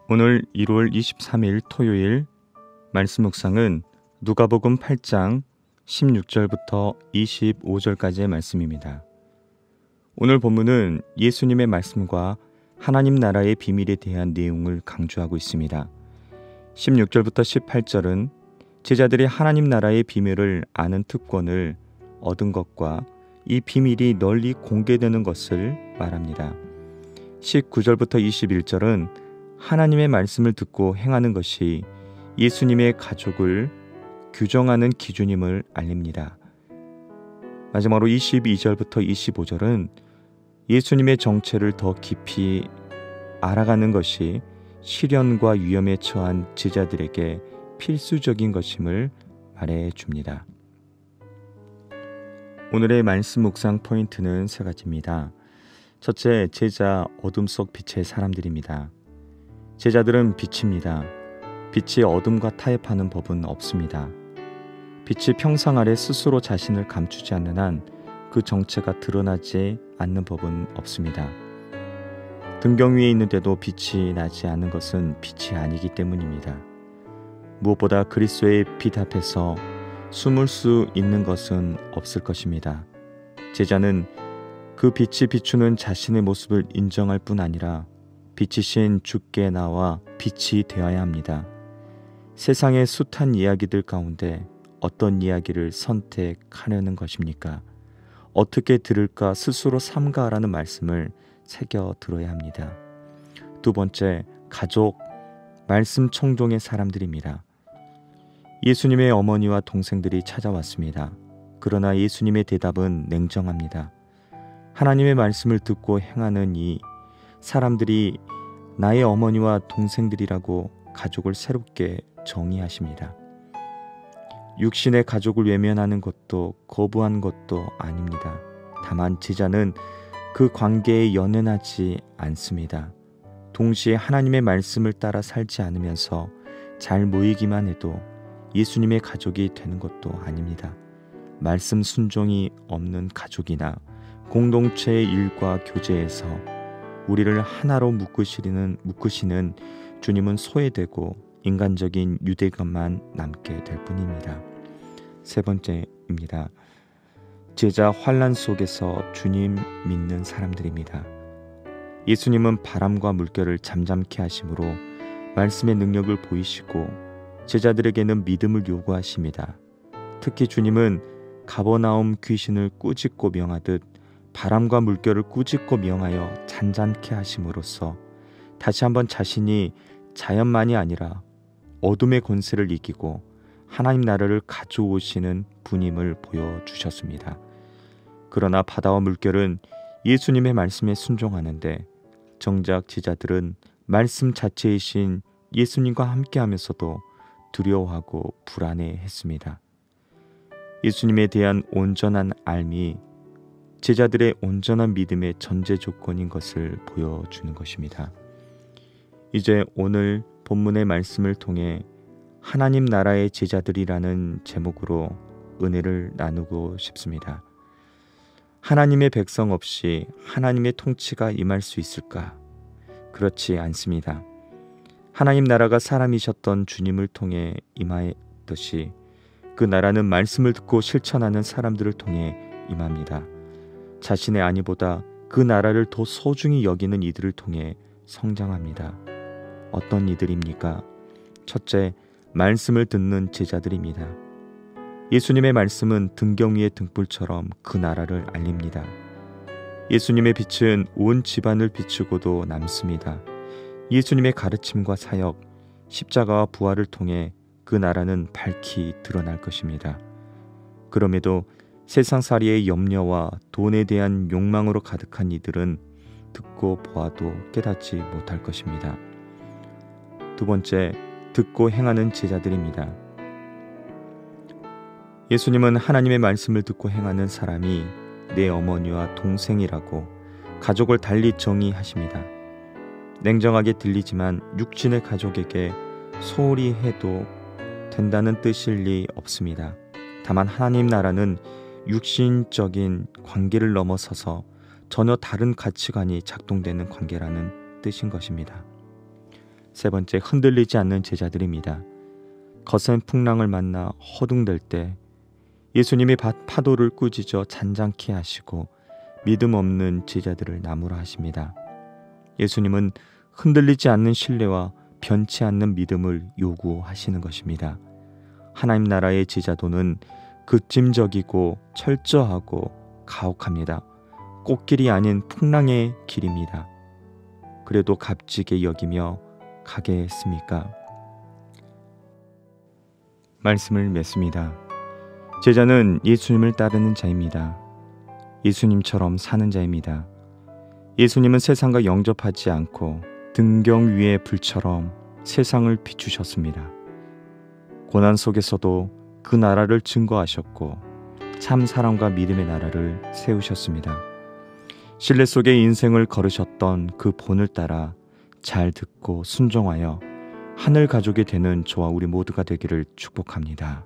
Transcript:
오늘 1월 23일 토요일 말씀 묵상은 누가복음 8장 16절부터 25절까지의 말씀입니다. 오늘 본문은 예수님의 말씀과 하나님 나라의 비밀에 대한 내용을 강조하고 있습니다. 16절부터 18절은 제자들이 하나님 나라의 비밀을 아는 특권을 얻은 것과 이 비밀이 널리 공개되는 것을 말합니다. 19절부터 21절은 하나님의 말씀을 듣고 행하는 것이 예수님의 가족을 규정하는 기준임을 알립니다. 마지막으로 22절부터 25절은 예수님의 정체를 더 깊이 알아가는 것이 시련과 위험에 처한 제자들에게 필수적인 것임을 말해줍니다. 오늘의 말씀 묵상 포인트는 세 가지입니다. 첫째, 제자 어둠 속 빛의 사람들입니다. 제자들은 빛입니다. 빛이 어둠과 타협하는 법은 없습니다. 빛이 평상 아래 스스로 자신을 감추지 않는 한 그 정체가 드러나지 않는 법은 없습니다. 등경 위에 있는데도 빛이 나지 않는 것은 빛이 아니기 때문입니다. 무엇보다 그리스도의 빛 앞에서 숨을 수 있는 것은 없을 것입니다. 제자는 그 빛이 비추는 자신의 모습을 인정할 뿐 아니라 빛이신 주께 나와 빛이 되어야 합니다. 세상의 숱한 이야기들 가운데 어떤 이야기를 선택하려는 것입니까? 어떻게 들을까 스스로 삼가하라는 말씀을 새겨 들어야 합니다. 두 번째, 가족, 말씀 청종의 사람들입니다. 예수님의 어머니와 동생들이 찾아왔습니다. 그러나 예수님의 대답은 냉정합니다. 하나님의 말씀을 듣고 행하는 이 사람들이 나의 어머니와 동생들이라고 가족을 새롭게 정의하십니다. 육신의 가족을 외면하는 것도 거부한 것도 아닙니다. 다만 제자는 그 관계에 연연하지 않습니다. 동시에 하나님의 말씀을 따라 살지 않으면서 잘 모이기만 해도 예수님의 가족이 되는 것도 아닙니다. 말씀 순종이 없는 가족이나 공동체의 일과 교제에서 우리를 하나로 묶으시는 주님은 소외되고 인간적인 유대감만 남게 될 뿐입니다. 세 번째입니다. 제자 환난 속에서 주님 믿는 사람들입니다. 예수님은 바람과 물결을 잠잠케 하심으로 말씀의 능력을 보이시고 제자들에게는 믿음을 요구하십니다. 특히 주님은 가버나움 귀신을 꾸짖고 명하듯 바람과 물결을 꾸짖고 명하여 잔잔케 하심으로써 다시 한번 자신이 자연만이 아니라 어둠의 권세를 이기고 하나님 나라를 가져오시는 분임을 보여주셨습니다. 그러나 바다와 물결은 예수님의 말씀에 순종하는데 정작 제자들은 말씀 자체이신 예수님과 함께하면서도 두려워하고 불안해했습니다. 예수님에 대한 온전한 알미, 제자들의 온전한 믿음의 전제 조건인 것을 보여주는 것입니다. 이제 오늘 본문의 말씀을 통해 하나님 나라의 제자들이라는 제목으로 은혜를 나누고 싶습니다. 하나님의 백성 없이 하나님의 통치가 임할 수 있을까? 그렇지 않습니다. 하나님 나라가 사람이셨던 주님을 통해 임하였듯이 그 나라는 말씀을 듣고 실천하는 사람들을 통해 임합니다. 자신의 안위보다 그 나라를 더 소중히 여기는 이들을 통해 성장합니다. 어떤 이들입니까? 첫째, 말씀을 듣는 제자들입니다. 예수님의 말씀은 등경 위의 등불처럼 그 나라를 알립니다. 예수님의 빛은 온 집안을 비추고도 남습니다. 예수님의 가르침과 사역, 십자가와 부활을 통해 그 나라는 밝히 드러날 것입니다. 그럼에도 세상살이의 염려와 돈에 대한 욕망으로 가득한 이들은 듣고 보아도 깨닫지 못할 것입니다. 두 번째, 듣고 행하는 제자들입니다. 예수님은 하나님의 말씀을 듣고 행하는 사람이 내 어머니와 동생이라고 가족을 달리 정의하십니다. 냉정하게 들리지만 육신의 가족에게 소홀히 해도 된다는 뜻일 리 없습니다. 다만 하나님 나라는 육신적인 관계를 넘어서서 전혀 다른 가치관이 작동되는 관계라는 뜻인 것입니다. 세 번째, 흔들리지 않는 제자들입니다. 거센 풍랑을 만나 허둥댈 때 예수님이 파도를 꾸짖어 잔잔케 하시고 믿음 없는 제자들을 나무라 하십니다. 예수님은 흔들리지 않는 신뢰와 변치 않는 믿음을 요구하시는 것입니다. 하나님 나라의 제자도는 급짐적이고 철저하고 가혹합니다. 꽃길이 아닌 풍랑의 길입니다. 그래도 값지게 여기며 가겠습니까? 말씀을 맺습니다. 제자는 예수님을 따르는 자입니다. 예수님처럼 사는 자입니다. 예수님은 세상과 영접하지 않고 등경 위의 불처럼 세상을 비추셨습니다. 고난 속에서도 그 나라를 증거하셨고 참 사랑과 믿음의 나라를 세우셨습니다. 신뢰 속에 인생을 걸으셨던 그 본을 따라 잘 듣고 순종하여 하늘 가족이 되는 저와 우리 모두가 되기를 축복합니다.